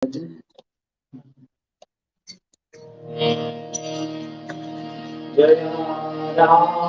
Jaya Radha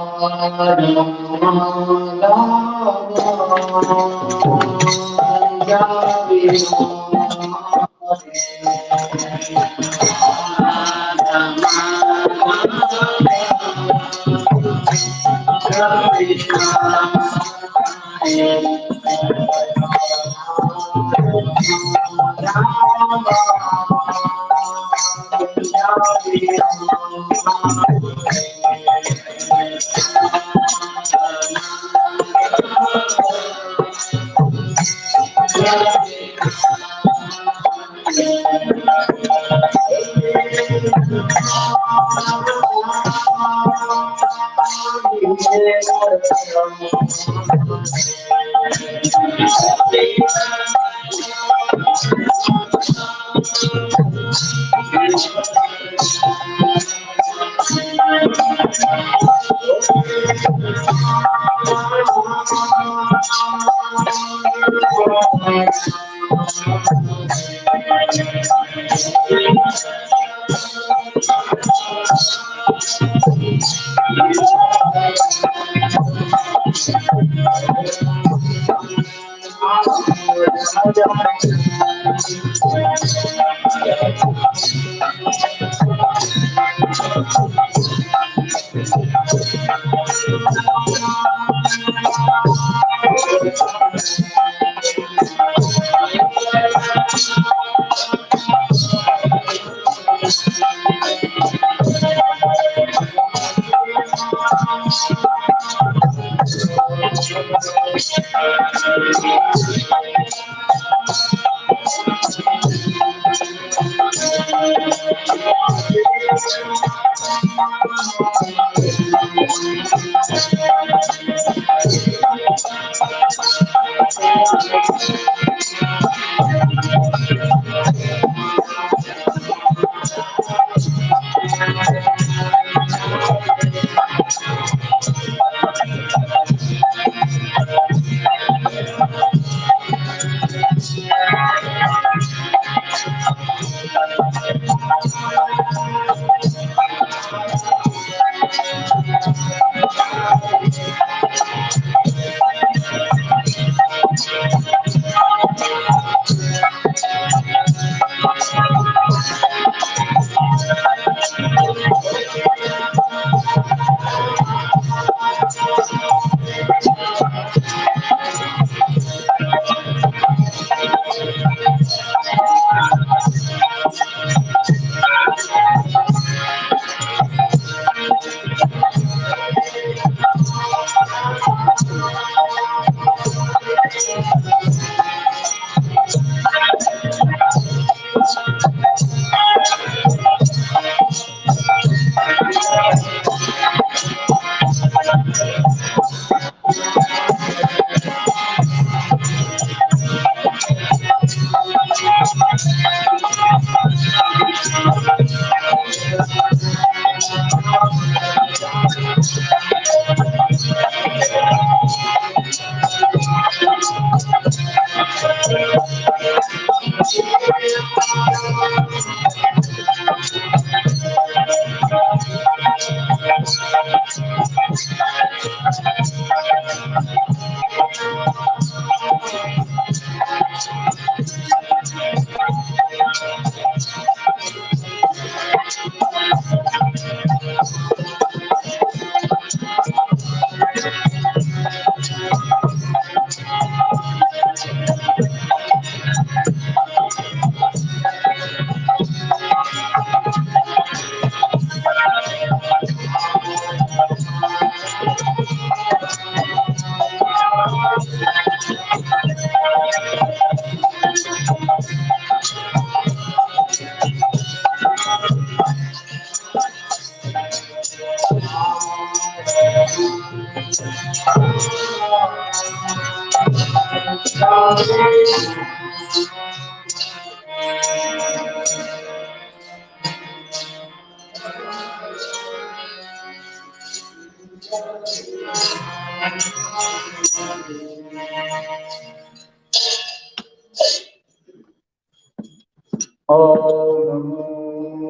Om Namo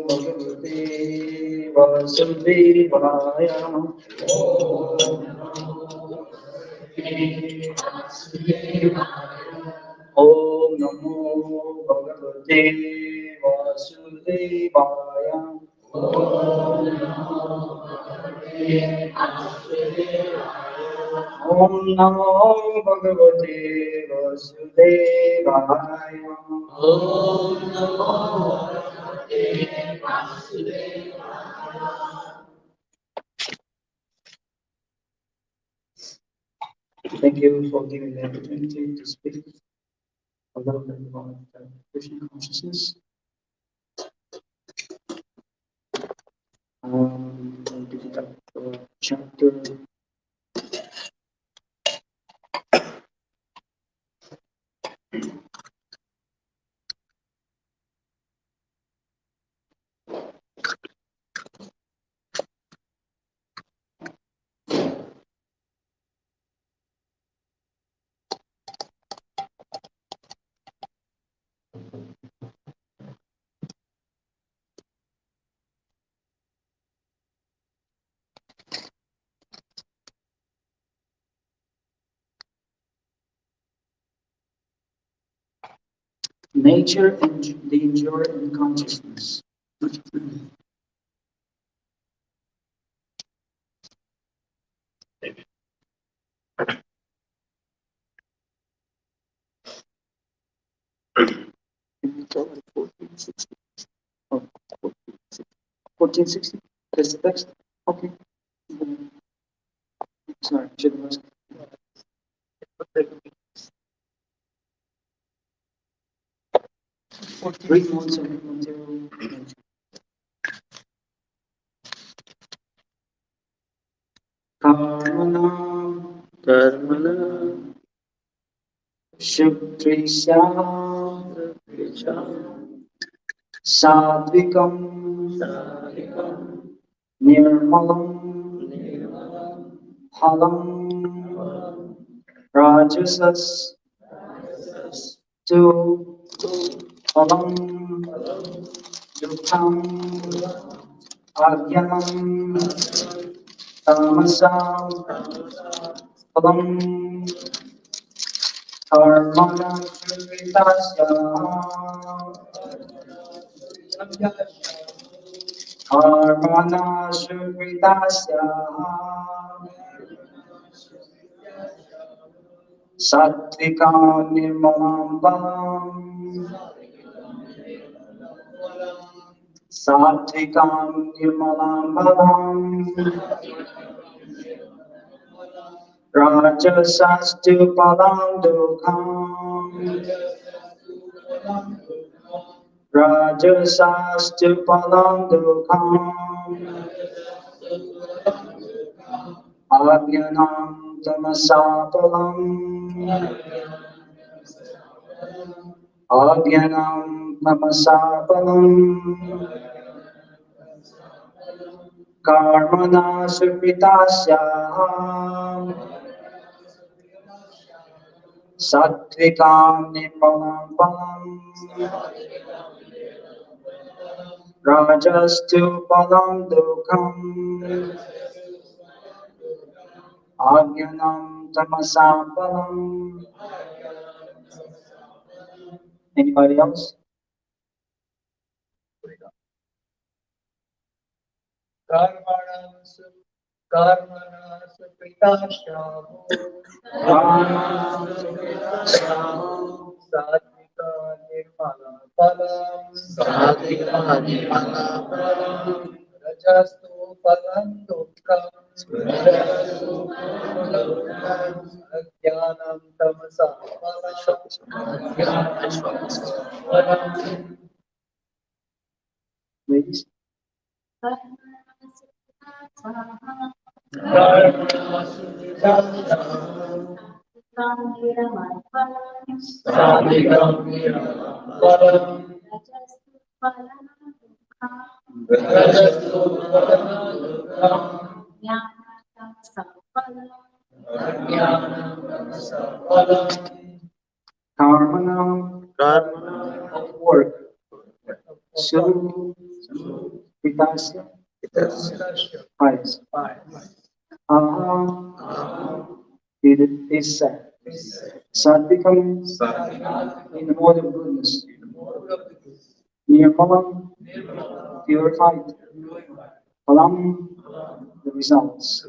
Bhagavate Vasudevaya. Om Namo Bhagavate Vasudevaya. Om Namo Bhagavate Vasudevaya. Om Namo Bhagavate Vasudevaya. Thank you for giving the opportunity to speak a little bit about Krishna consciousness. We'll pick up chapter nature and the enjoy in consciousness. It's already 1460. Oh, 1460. That's the text. Okay. Sorry, should have asked. Read months until Karmana Shukrisya Sadvikam Nirmalam Halam Rajasas Tu Halam Yukam Agyanam Tamasam Halam Karmana Shukritasya Karmana Shukritasya Sattvika Nirmalam Balam Sattvika Nirmalam Balam Rajasastu Palam Dukham Rajasastu Palam Dukham Ajnanam Tamasapalam Ajnanam Tamasapalam Karmana Supritasya Sattvikam Nirmalam Palam Rajastu Palam Dukham Ajnanam Tamasapalam. Anybody else? Karmana Supritasyaho Satvika Nirmala Palam Rajastu Palam Dukkam Ajnanam Tamasa Palam. Ladies? Karmana of work. Su Vitasya Pies. Aha is sad. Sad becomes in the mode of goodness. Nirmalam purified. Palam the results.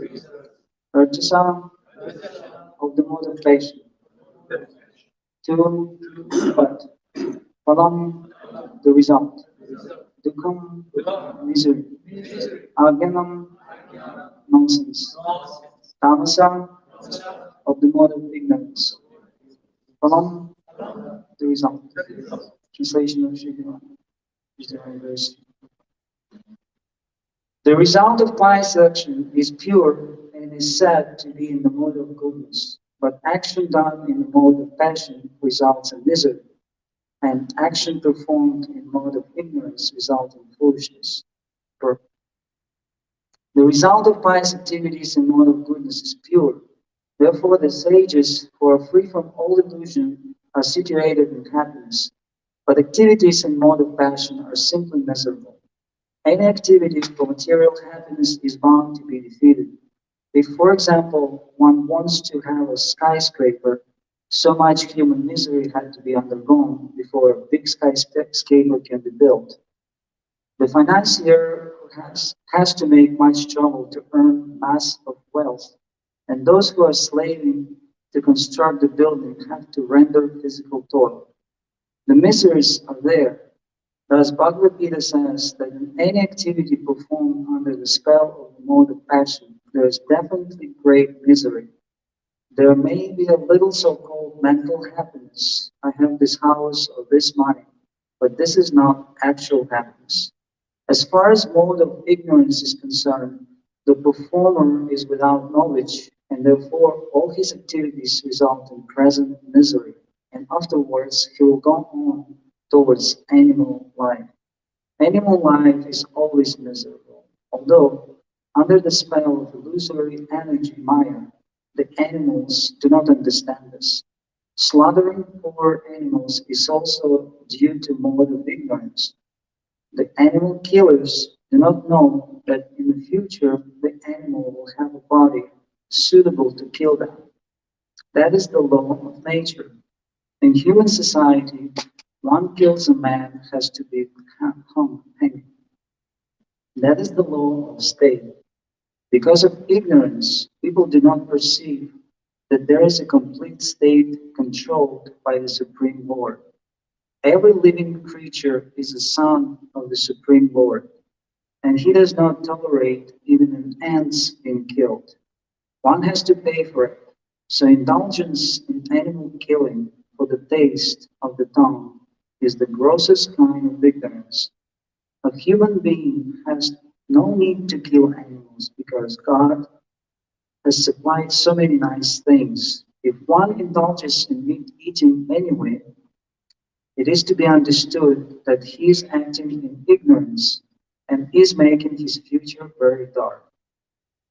Urjasa of the mode of passion. Two but Palam the result. Dukam misery. Aganam nonsense. Tamasa of the mode of ignorance. Palam the result. Translation of Shri is the verse. The result of pious action is pure and is said to be in the mode of goodness, but action done in the mode of passion results in misery, and action performed in mode of ignorance results in foolishness. The result of pious activities in mode of goodness is pure. Therefore, the sages who are free from all illusion are situated in happiness, but activities in mode of passion are simply miserable. Any activity for material happiness is bound to be defeated. If, for example, one wants to have a skyscraper, so much human misery had to be undergone before a big skyscraper can be built. The financier has to make much trouble to earn mass of wealth, and those who are slaving to construct the building have to render physical toil. The miseries are there. Thus, Bhagavad Gita says that in any activity performed under the spell of the mode of passion, there is definitely great misery. There may be a little so-called mental happiness. I have this house or this money, but this is not actual happiness. As far as mode of ignorance is concerned, the performer is without knowledge, and therefore all his activities result in present misery, and afterwards he will go on towards animal life. Animal life is always miserable, although under the spell of illusory energy Maya, the animals do not understand this. Slaughtering poor animals is also due to mode of ignorance. The animal killers do not know that in the future the animal will have a body suitable to kill them. That is the law of nature. In human society, one kills a man has to be hung. That is the law of state. Because of ignorance, people do not perceive that there is a complete state controlled by the Supreme Lord. Every living creature is a son of the Supreme Lord, and he does not tolerate even an ant's being killed. One has to pay for it. So indulgence in animal killing for the taste of the tongue is the grossest kind of ignorance. A human being has no need to kill animals because God has supplied so many nice things. If one indulges in meat eating anyway, it is to be understood that he is acting in ignorance and is making his future very dark.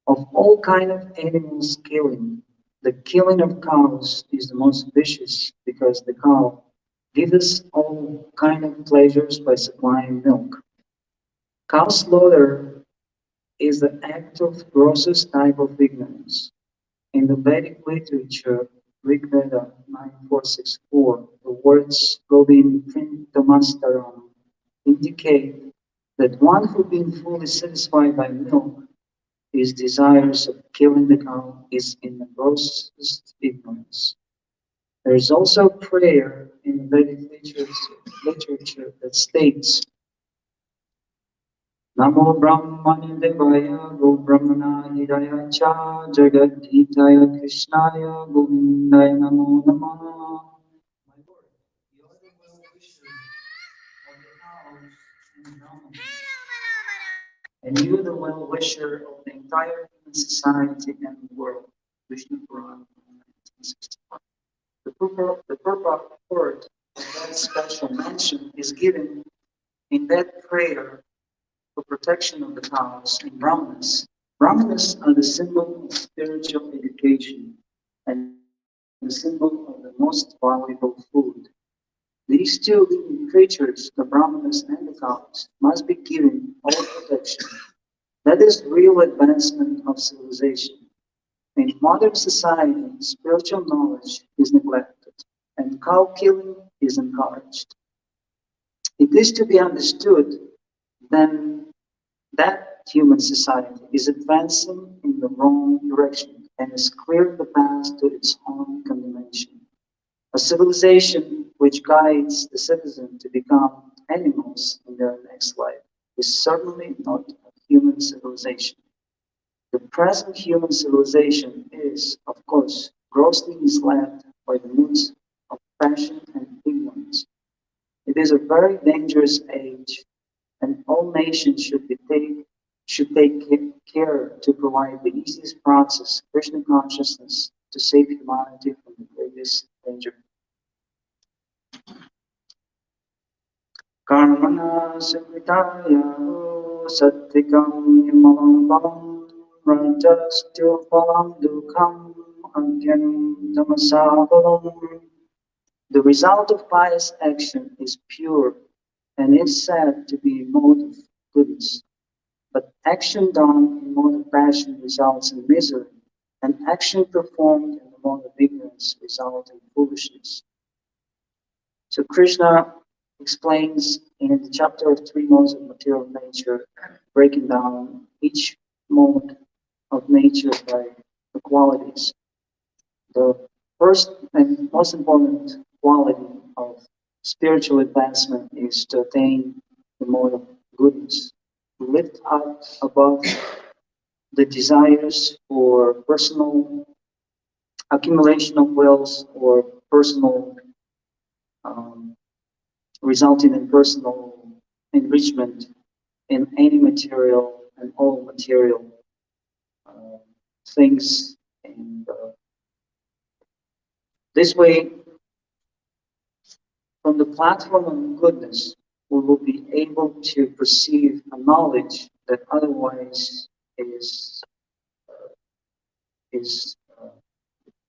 Of all kind of animals killing, the killing of cows is the most vicious because the cow gives us all kind of pleasures by supplying milk. Cow slaughter is the act of grossest type of ignorance. In the Vedic literature, Rig Veda 9464, the words Govin Printamastaram indicate that one who being fully satisfied by milk is desirous of killing the cow is in the grossest ignorance. There is also prayer in the Vedic literature that states Namo Brahmane Devaya Go Brahmana Hidaya Cha Jagat Hitaya Krishnaya Govindaya Namo Namah. My Lord, you are the well-wisher of the cows and the Brahmana, and you are the well-wisher of the entire human society and the world. Vishnu Puran 1965. The purport of that special mention is given in that prayer for protection of the cows and brahmanas. Brahmanas are the symbol of spiritual education and the symbol of the most valuable food. These two living creatures, the Brahmanas and the cows, must be given all protection. That is real advancement of civilization. In modern society, spiritual knowledge is neglected and cow killing is encouraged. It is to be understood then that human society is advancing in the wrong direction and is clearing the path to its own condemnation. A civilization which guides the citizen to become animals in their next life is certainly not a human civilization. The present human civilization is, of course, grossly misled by the moods of passion and ignorance. It is a very dangerous age, and all nations should take care to provide the easiest process, Krishna consciousness, to save humanity from the greatest danger. Karmana Samhitaya Sattikam Nimalam Palam Rajastu Palam Dukham Agyanam Tamasabalam. The result of pious action is pure and is said to be a mode of goodness. But action done in mode of passion results in misery, and action performed in the mode of ignorance results in foolishness. So Krishna explains in the chapter of three modes of material nature, breaking down each mode of nature by the qualities. The first and most important quality of spiritual advancement is to attain the mode of goodness, to lift up above the desires for personal accumulation of wealth or personal um, resulting in personal enrichment in any material and all material uh, things. And this way, from the platform of goodness, we will be able to perceive a knowledge that otherwise is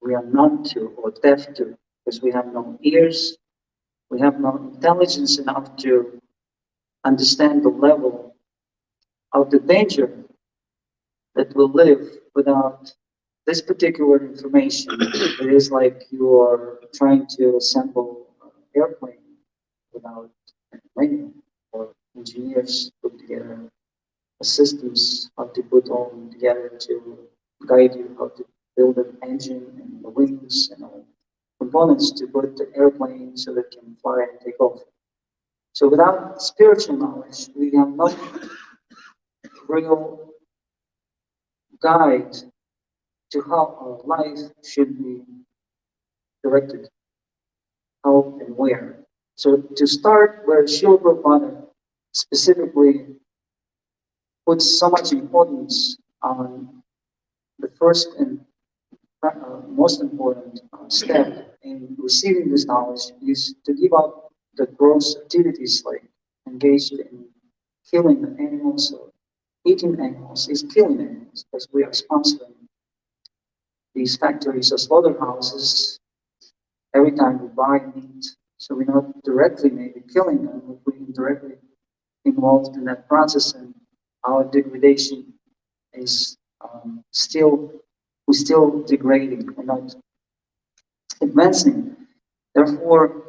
we are numb to or deaf to, because we have no ears, we have no intelligence enough to understand the level of the danger that will live without this particular information. It is like you are trying to assemble an airplane without a manual, or engineers put together systems how to put all together to guide you how to build an engine and the wings and all components to put the airplane so that it can fly and take off. So without spiritual knowledge, we have no real guide to how our life should be directed, how and where. So to start, where Srila Prabhupada specifically puts so much importance on the first and most important step in receiving this knowledge is to give up the gross activities like engaged in killing the animals or eating animals is killing animals, because we are sponsoring these factories or slaughterhouses every time we buy meat. So we're not directly maybe killing them, but we're indirectly involved in that process, and our degradation is we're still degrading and not advancing. Therefore,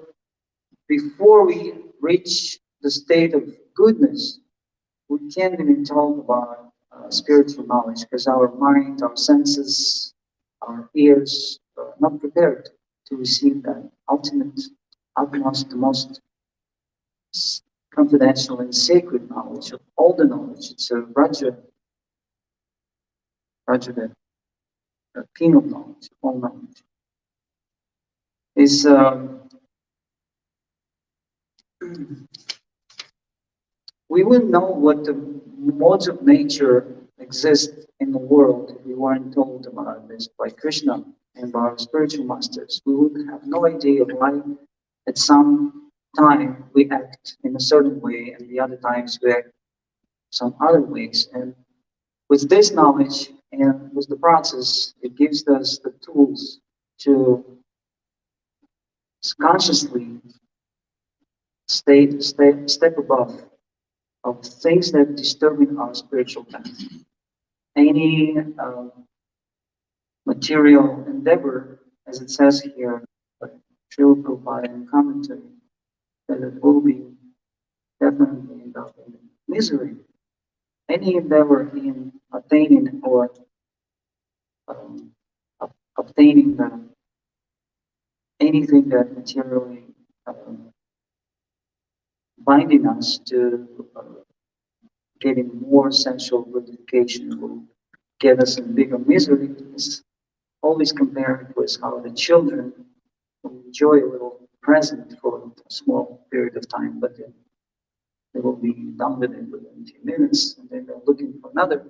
before we reach the state of goodness, we can't even talk about spiritual knowledge, because our mind, our senses, our ears are not prepared to receive that ultimate, utmost, the most confidential and sacred knowledge of all the knowledge. It's a Raja, king of knowledge, all knowledge. Is we will know what the modes of nature exist in the world if we weren't told about this by Krishna and by our spiritual masters. We would have no idea why at some time we act in a certain way and the other times we act some other ways. And with this knowledge and with the process, it gives us the tools to consciously step above of things that disturbing our spiritual path. Any material endeavor, as it says here, Srila Prabhupada in commentary, that it will be definitely end up in misery. Any endeavor in attaining or um, obtaining anything that materially binding us to getting more sensual gratification will get us in bigger misery. It's always compared with how the children will enjoy a little present for a small period of time, but then they will be done with it within a few minutes, and then they're looking for another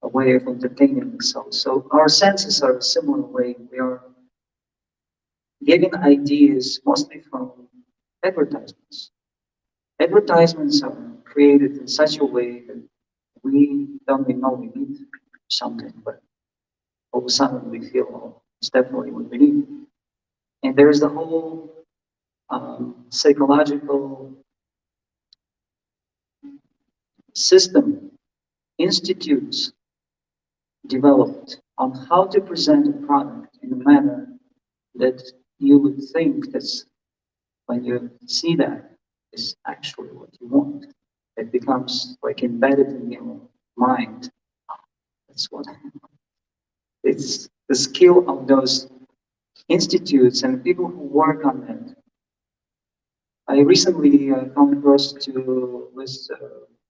a way of entertaining themselves. So our senses are a similar way. We are getting ideas mostly from advertisements. Advertisements are created in such a way that we don't even know we need something, but all of a sudden we feel, oh, it's definitely what we need. And there's the whole psychological system, institutes developed on how to present a product in a manner that you would think that when you see that is actually what you want. It becomes like embedded in your mind. That's what it's the skill of those institutes and people who work on that. I recently come across to with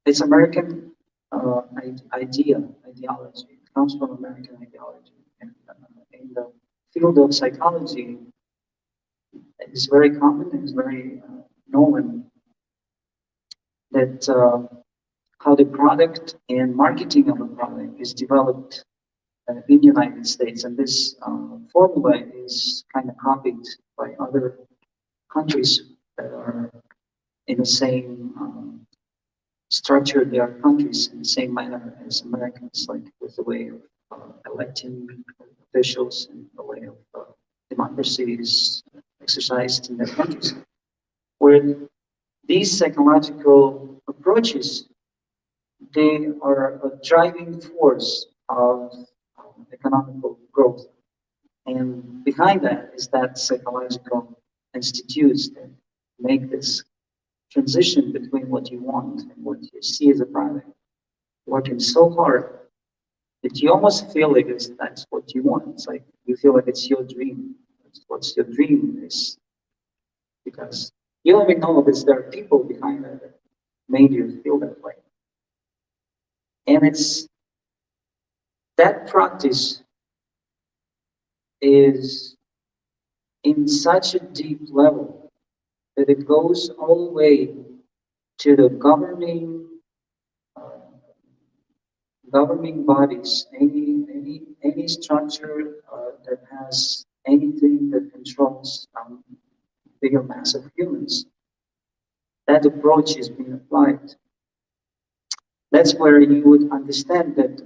it's American ideology. It comes from American ideology, and in the field of psychology, it is very common. It is very known that how the product and marketing of a product is developed in the United States, and this formula is kind of copied by other countries that are in the same structure. They are countries in the same manner as Americans, like with the way of electing officials and the way of democracy is exercised in their countries, where these psychological approaches, they are a driving force of economical growth. And behind that is that psychological institutes that make this transition between what you want and what you see as a product working so hard that you almost feel like that's what you want. It's like you feel like it's your dream. What's your dream is because you don't even know that there are people behind that made you feel that way. And it's that practice is in such a deep level that it goes all the way to the uh, governing bodies, any structure that has anything that controls bigger mass of humans. That approach is being applied. That's where you would understand that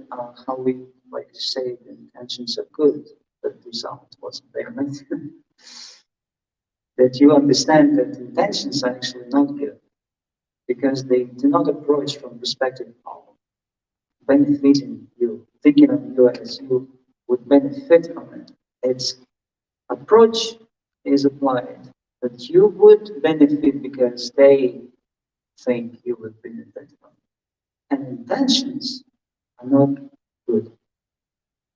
how we like to say the intentions are good, but the result wasn't there. That you understand that intentions are actually not good because they do not approach from perspective of benefiting you, thinking of you as you would benefit from it. Its approach is applied that you would benefit because they think you would benefit from it. And intentions are not good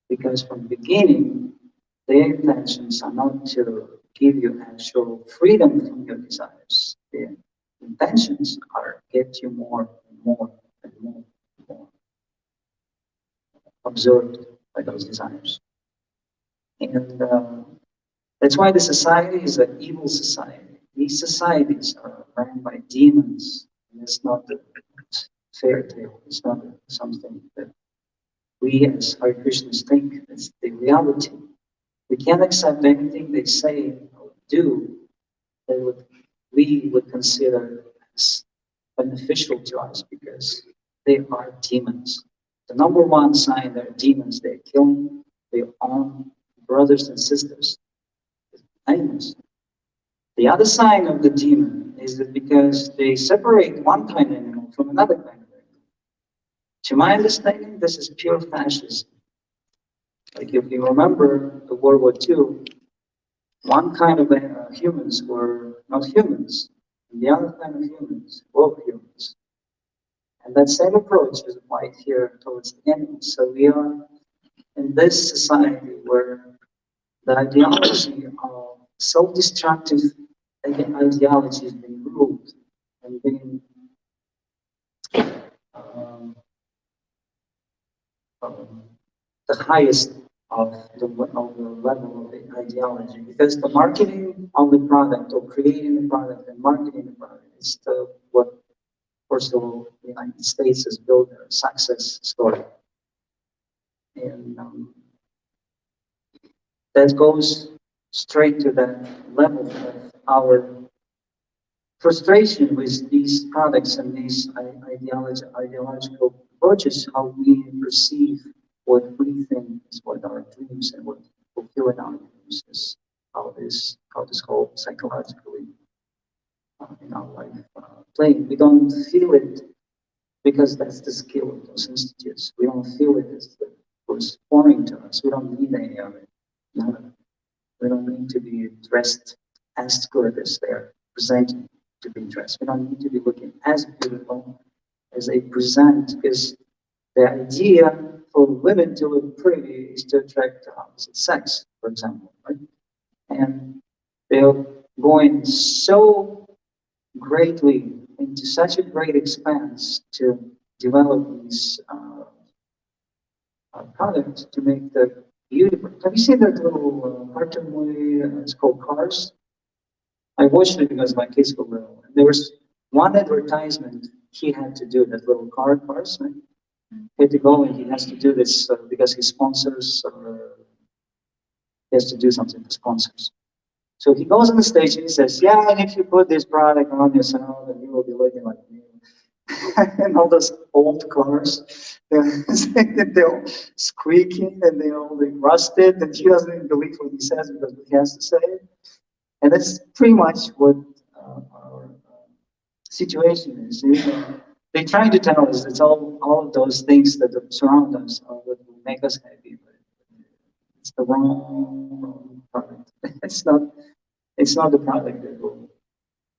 because from the beginning, their intentions are not to give you actual freedom from your desires. Their intentions are get you more and more and more and more absorbed by those desires. And that's why the society is an evil society. These societies are run by demons. And it's not a fairy tale. It's not something that we as Hare Krishnas think. It's the reality. We can't accept anything they say or do that we would consider as beneficial to us because they are demons. The number one sign they're demons, they're killing their own brothers and sisters, animals. The other sign of the demon is that because they separate one kind of animal from another kind of animal. To my understanding, this is pure fascism. Like if you remember the World War II, one kind of humans were not humans, and the other kind of humans were humans. And that same approach is applied here towards the animals. So we are in this society where the ideology of self-destructive ideology has been ruled and been um, um, the highest of the level of the ideology, because the marketing of the product or creating the product and marketing the product is what, first of all, the United States has built their success story. And that goes straight to that level of our frustration with these products and these ideological approaches, how we perceive what we think is what our dreams and what fulfilling our dreams is, how this whole psychologically in our life playing. We don't feel it because that's the skill of those institutes. We don't feel it as it was foreign to us. We don't need any of it. None. We don't need to be dressed as good as they're presenting to be dressed. We don't need to be looking as beautiful as they present, because the idea for women to look pretty is to attract the opposite sex, for example, right? And they're going so greatly into such a great expanse to develop these products to make the beautiful. Have you seen that little cartoon movie? It's called Cars. I watched it because my kids were little. There was one advertisement he had to do, that little cars, right? He had to go and he has to do this because his sponsors, he has to do something for sponsors. So he goes on the stage and he says, yeah, and if you put this product on yourself, then you will be looking like me. And all those old cars, they're all squeaking and they're all rusted, and he doesn't even believe what he says because he has to say it. And that's pretty much what our situation is. They try to tell us it's all of those things that surround us are what will make us happy, but it's the wrong product. It's not the product that will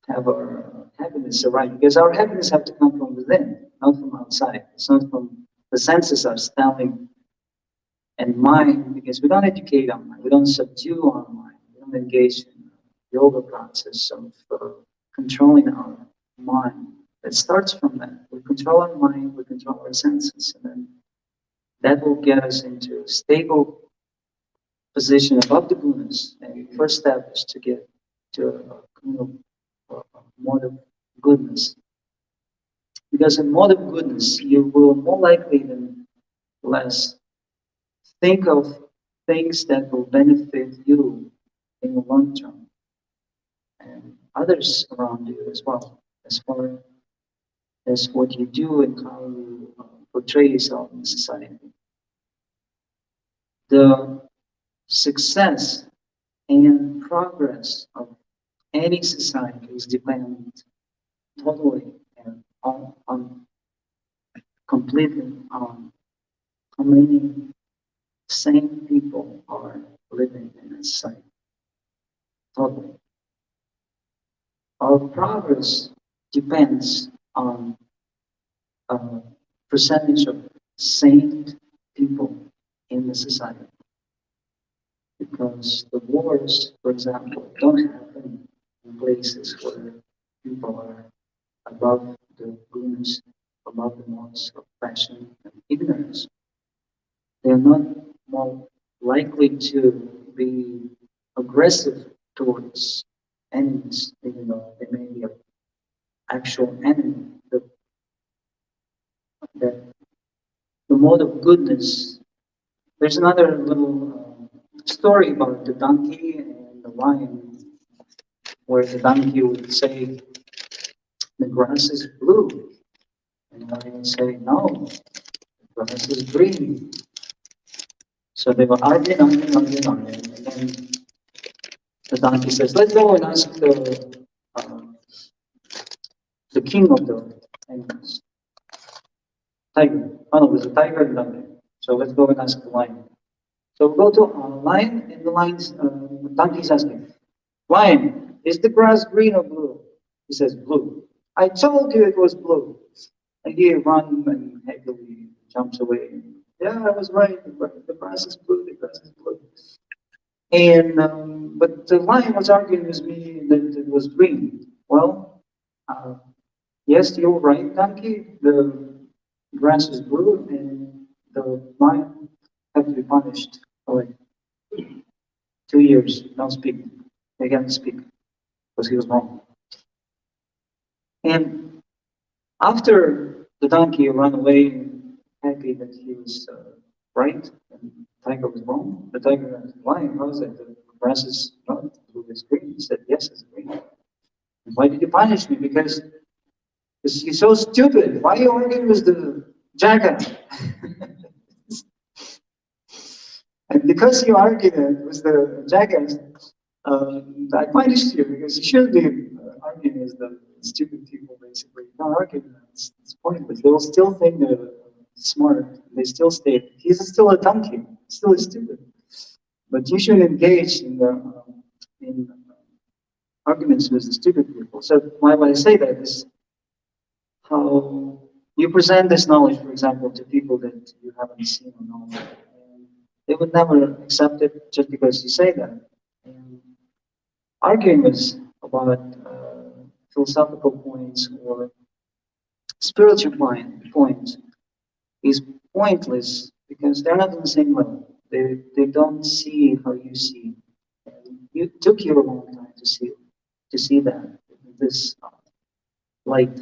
have our happiness arrive, because our happiness have to come from within, not from outside. It's not from the senses are telling, and mind, because we don't educate our mind, we don't subdue our mind, we don't engage in the yoga process of controlling our mind. It starts from that. We control our mind, we control our senses, and then that will get us into a stable position above the gunas. And the first step is to get to a mode of goodness. Because in mode of goodness, you will more likely than less think of things that will benefit you in the long term and others around you as well, as far as what you do and how you portray yourself in society. The success and progress of any society is dependent totally and on completely on how many sane people are living in a society. Totally. Our progress depends on a percentage of sane people in the society. Because the wars, for example, don't happen in places where people are above the goodness, above the norms of passion and ignorance. They're not more likely to be aggressive towards enemies, even though they may be an actual enemy. The, the mode of goodness. There's another little story about the donkey and the lion, where the donkey would say, the grass is blue. And the lion would say, no, the grass is green. So they were arguing. And then the donkey says, let's go and ask the king of the animals. Tiger. Oh no, there's a tiger and donkey. So let's go and ask the lion. So we go to a lion, and the donkey's asking, Lion, is the grass green or blue? He says, blue. I told you it was blue. And he runs and happily jumps away. Yeah, I was right. The grass is blue. The grass is blue. And but the lion was arguing with me that it was green. Well, uh, yes, you're right, donkey. The grass is blue, and the lion had to be punished. For like 2 years, don't speak. He can't speak because he was wrong. And after the donkey ran away, happy that he was right and the tiger was wrong, the tiger asked, Lion, how is it? The grass is not blue, it's green. He said, yes, it's green. And why did you punish me? Because you're so stupid. Why are you arguing with the jackass? And because you argued with the jackass, I punished you because you shouldn't be arguing with the stupid people, basically. Not arguing, it's pointless. They will still think they're smart. They still stay. He's still a donkey, still stupid. But you should engage in arguments with the stupid people. So why I say that is how you present this knowledge, for example, to people that you haven't seen or known. And they would never accept it just because you say that. And arguments about philosophical points or spiritual points is pointless because they're not on the same level. They don't see how you see. And you took you a long time to see that this light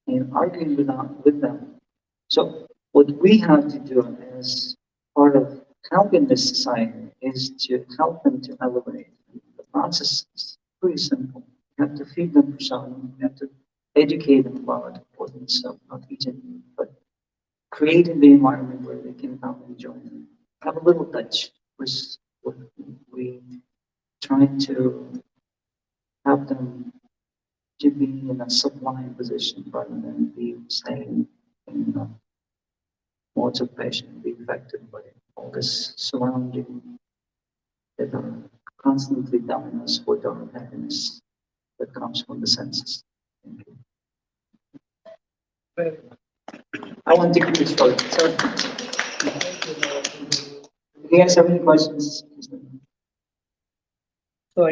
and arguing with them. So what we have to do as part of helping this society is to help them to elevate. The process is pretty simple. You have to feed them prasad. You have to educate them about the importance of not eating, but creating the environment where they can come and join and have a little touch with what we try to help them to be in a sublime position rather than be staying in modes of passion, be affected by all this surrounding that are constantly telling us what our happiness that comes from the senses. Thank you. I want to keep it short. So, do you guys have any questions?